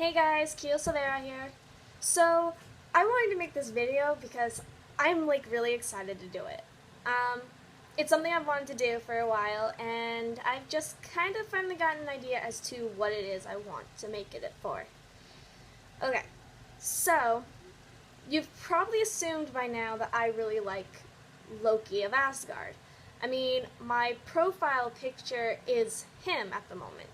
Hey guys, Kyo Silvaria here. So, I wanted to make this video because I'm really excited to do it. It's something I've wanted to do for a while, and I've just kind of finally gotten an idea as to what it is I want to make it for. Okay, so, you've probably assumed by now that I really like Loki of Asgard. I mean, my profile picture is him at the moment.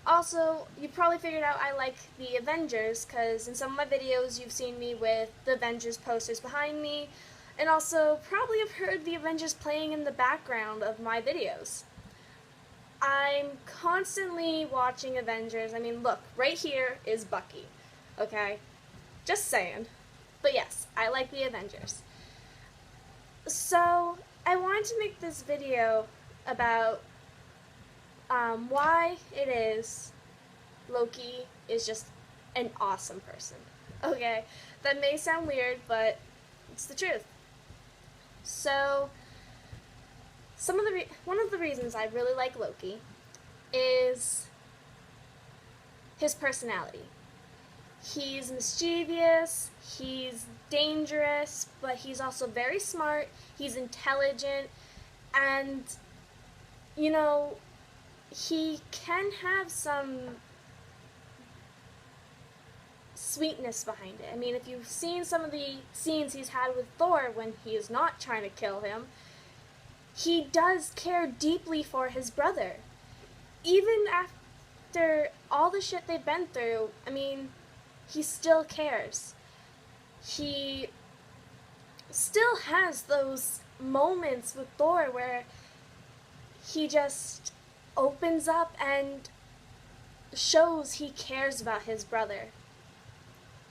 Also, you probably figured out I like the Avengers, because in some of my videos you've seen me with the Avengers posters behind me, and also probably have heard the Avengers playing in the background of my videos. I'm constantly watching Avengers. I mean, look, right here is Bucky, okay? Just saying. But yes, I like the Avengers. So, I wanted to make this video about why it is Loki is just an awesome person. Okay, that may sound weird, but it's the truth. So, one of the reasons I really like Loki is his personality. He's mischievous, he's dangerous, but he's also very smart, he's intelligent, and, you know, he can have some sweetness behind it. I mean, if you've seen some of the scenes he's had with Thor when he is not trying to kill him, he does care deeply for his brother. Even after all the shit they've been through, I mean, he still cares. He still has those moments with Thor where he just opens up and shows he cares about his brother.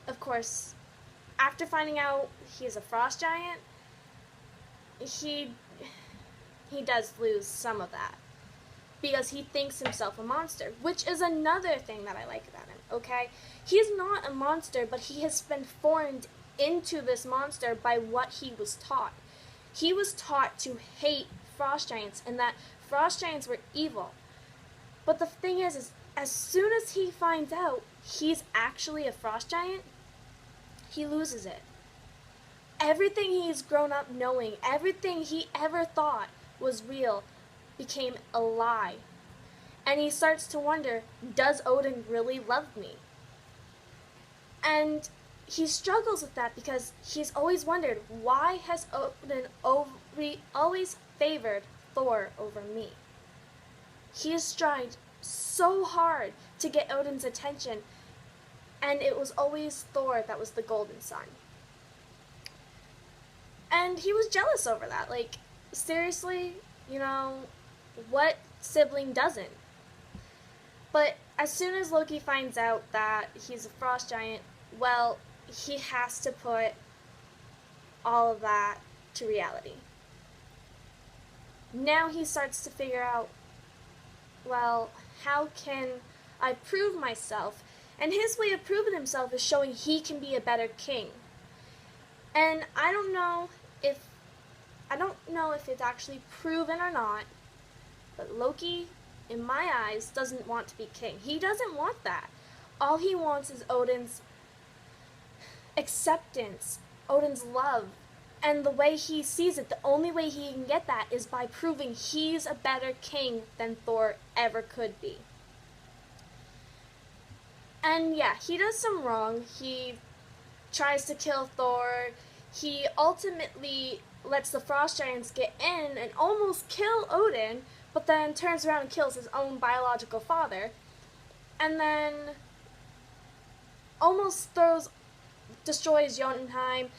Of course, after finding out he's a frost giant, he does lose some of that, because he thinks himself a monster, which is another thing that I like about him, okay? He's not a monster, but he has been formed into this monster by what he was taught. He was taught to hate frost giants, and that frost giants were evil. But the thing is as soon as he finds out he's actually a frost giant, he loses it. Everything he's grown up knowing, everything he ever thought was real, became a lie. And he starts to wonder, does Odin really love me? And he struggles with that because he's always wondered, why has Odin always favored Thor over me? He has tried so hard to get Odin's attention, and it was always Thor that was the golden son. And he was jealous over that. Like, seriously, you know, what sibling doesn't? But as soon as Loki finds out that he's a frost giant, well, he has to put all of that to reality. Now he starts to figure out, well, how can I prove myself? And his way of proving himself is showing he can be a better king. And I don't know if it's actually proven or not, but Loki, in my eyes, doesn't want to be king. He doesn't want that. All he wants is Odin's acceptance, Odin's love. And the way he sees it, the only way he can get that is by proving he's a better king than Thor ever could be. And yeah, he does some wrong. He tries to kill Thor. He ultimately lets the frost giants get in and almost kill Odin, but then turns around and kills his own biological father. And then almost destroys Jotunheim,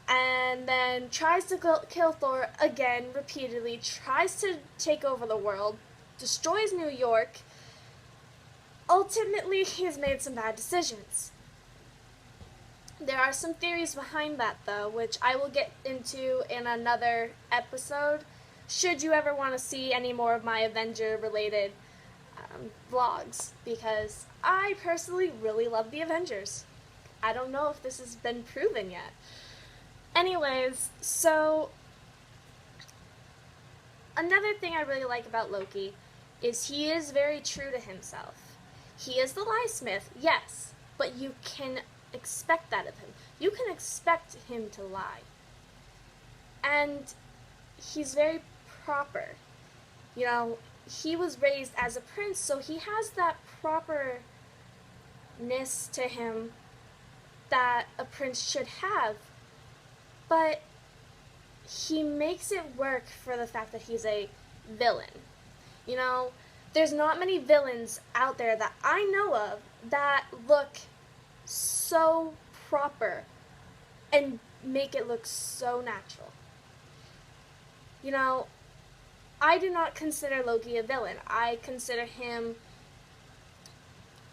and then tries to kill Thor again repeatedly, tries to take over the world, destroys New York. Ultimately, he's made some bad decisions. There are some theories behind that, though, which I will get into in another episode, should you ever want to see any more of my Avenger-related vlogs, because I personally really love the Avengers. I don't know if this has been proven yet. Anyways, so another thing I really like about Loki is he is very true to himself. He is the liesmith, yes, but you can expect that of him. You can expect him to lie. And he's very proper. You know, he was raised as a prince, so he has that properness to him that a prince should have. But he makes it work for the fact that he's a villain. You know, there's not many villains out there that I know of that look so proper and make it look so natural. You know, I do not consider Loki a villain. I consider him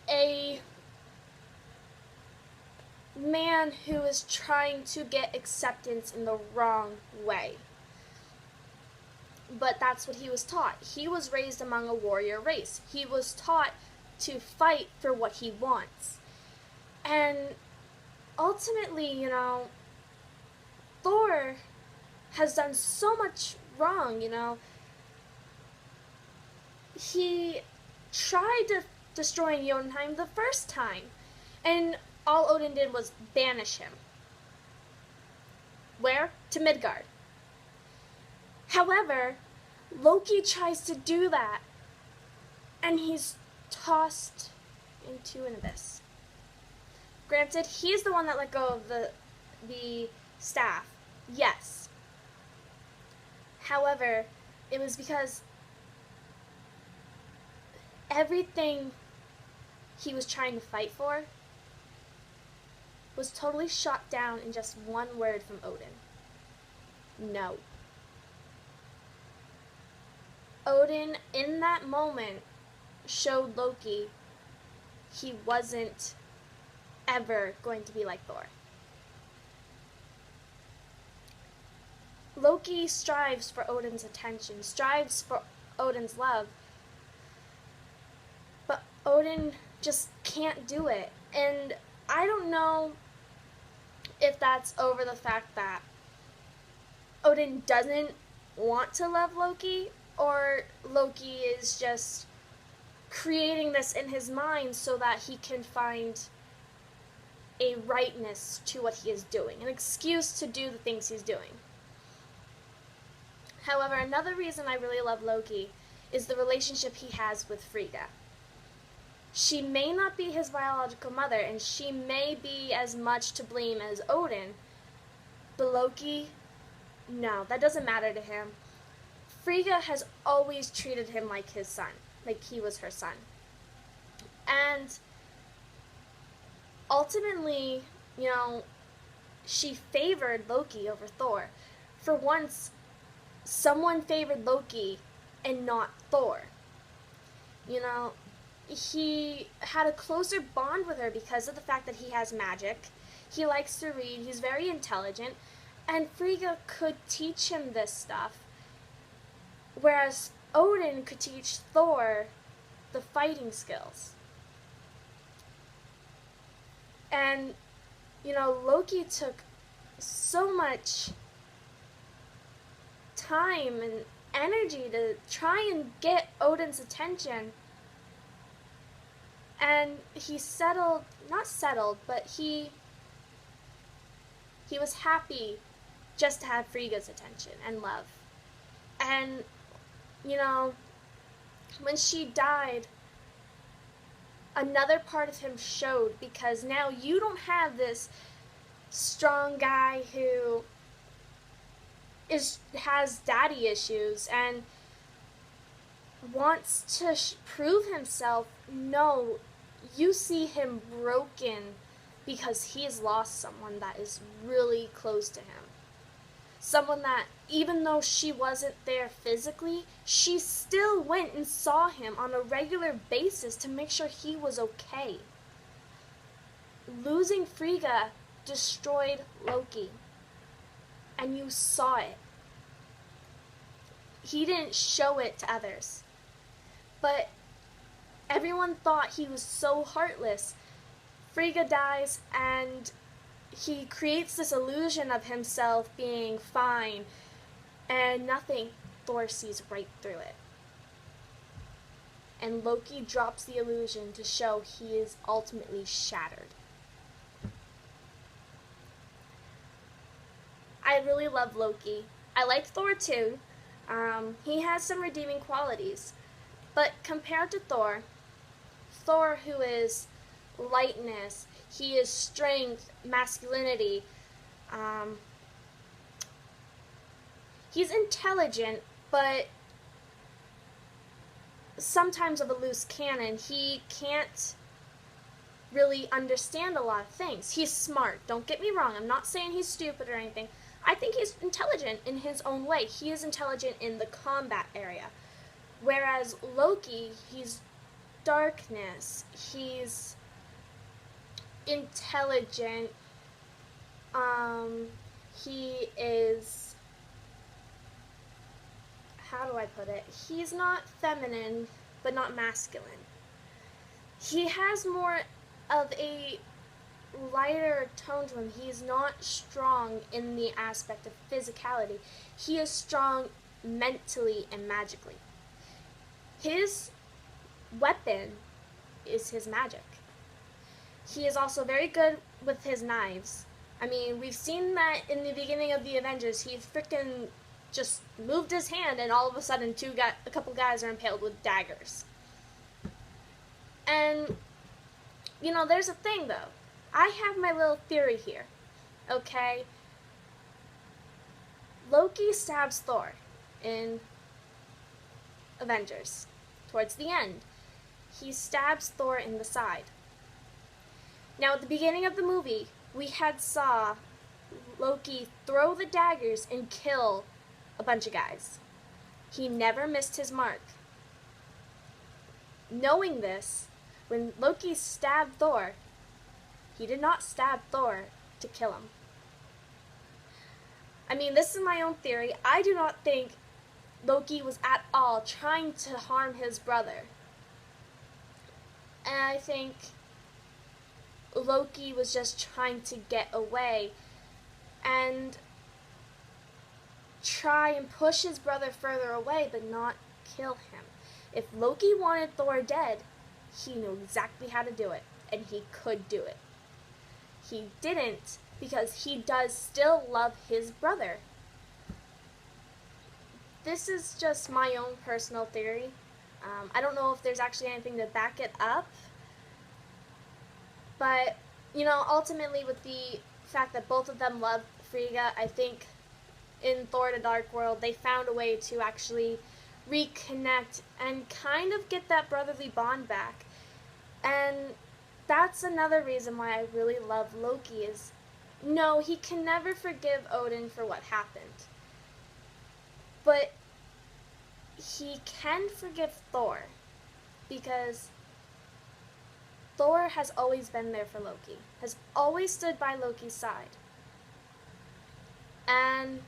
a man who is trying to get acceptance in the wrong way. But that's what he was taught. He was raised among a warrior race. He was taught to fight for what he wants. And ultimately, you know, Thor has done so much wrong, you know. He tried to destroy Jotunheim the first time, and all Odin did was banish him. Where? To Midgard. However, Loki tries to do that, and he's tossed into an abyss. Granted, he's the one that let go of the staff. Yes. However, it was because everything he was trying to fight for was totally shot down in just one word from Odin. No. Odin, in that moment, showed Loki he wasn't ever going to be like Thor. Loki strives for Odin's attention, strives for Odin's love, but Odin just can't do it. And I don't know if that's over the fact that Odin doesn't want to love Loki, or Loki is just creating this in his mind so that he can find a rightness to what he is doing, an excuse to do the things he's doing. However, another reason I really love Loki is the relationship he has with Frigga. She may not be his biological mother, and she may be as much to blame as Odin, but Loki, no, that doesn't matter to him. Frigga has always treated him like his son, like he was her son. And ultimately, you know, she favored Loki over Thor. For once, someone favored Loki and not Thor. You know, he had a closer bond with her because of the fact that he has magic. He likes to read, he's very intelligent, and Frigga could teach him this stuff, whereas Odin could teach Thor the fighting skills. And, you know, Loki took so much time and energy to try and get Odin's attention. And he but he was happy just to have Frigga's attention and love. And, you know, when she died, another part of him showed, because now you don't have this strong guy who has daddy issues and wants to prove himself. No, you see him broken because he's lost someone that is really close to him. Someone that, even though she wasn't there physically, she still went and saw him on a regular basis to make sure he was okay. Losing Frigga destroyed Loki, and you saw it. He didn't show it to others, but everyone thought he was so heartless. Frigga dies, and he creates this illusion of himself being fine, and nothing. Thor sees right through it. and Loki drops the illusion to show he is ultimately shattered. I really love Loki. I like Thor too. He has some redeeming qualities. But compared to Thor, Thor, who is lightness, he is strength, masculinity. He's intelligent, but sometimes of a loose cannon. He can't really understand a lot of things. He's smart, don't get me wrong. I'm not saying he's stupid or anything. I think he's intelligent in his own way. He is intelligent in the combat area. Whereas Loki, he's darkness. He's intelligent. He is, how do I put it? He's not feminine, but not masculine. He has more of a lighter tone to him. He's not strong in the aspect of physicality. He is strong mentally and magically. His weapon is his magic. He is also very good with his knives. I mean, we've seen that in the beginning of the Avengers. He frickin' just moved his hand and all of a sudden a couple guys are impaled with daggers. And, you know, there's a thing though. I have my little theory here, okay? Loki stabs Thor in Avengers. Towards the end, he stabs Thor in the side. Now, at the beginning of the movie, we had saw Loki throw the daggers and kill a bunch of guys. He never missed his mark. Knowing this, when Loki stabbed Thor, he did not stab Thor to kill him. I mean, this is my own theory. I do not think Loki was at all trying to harm his brother. And I think Loki was just trying to get away and try and push his brother further away, but not kill him. If Loki wanted Thor dead, he knew exactly how to do it, and he could do it. He didn't because he does still love his brother. This is just my own personal theory. I don't know if there's actually anything to back it up. But, you know, ultimately with the fact that both of them love Frigga, I think in Thor the Dark World, they found a way to actually reconnect and kind of get that brotherly bond back. And that's another reason why I really love Loki is, no, he can never forgive Odin for what happened. But he can forgive Thor because Thor has always been there for Loki, has always stood by Loki's side. And,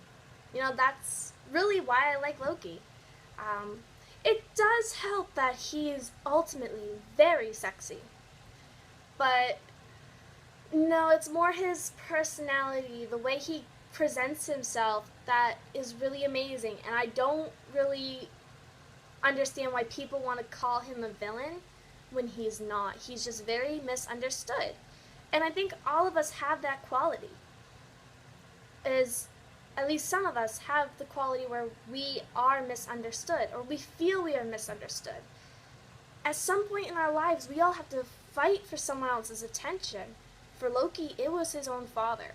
you know, that's really why I like Loki. It does help that he is ultimately very sexy. But, no, it's more his personality, the way he presents himself that is really amazing. And I don't really understand why people want to call him a villain when he's not. He's just very misunderstood. And I think all of us have that quality. At least some of us have the quality where we are misunderstood, or we feel we are misunderstood. At some point in our lives, we all have to fight for someone else's attention. For Loki, it was his own father.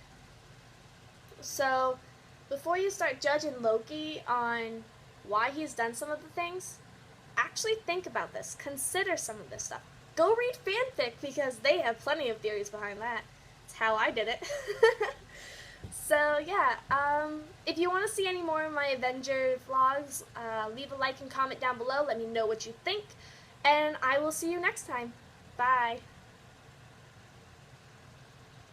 So, before you start judging Loki on why he's done some of the things, actually think about this. Consider some of this stuff. Go read fanfic because they have plenty of theories behind that. It's how I did it. So yeah, if you want to see any more of my Avenger vlogs, leave a like and comment down below. Let me know what you think. And I will see you next time. Bye.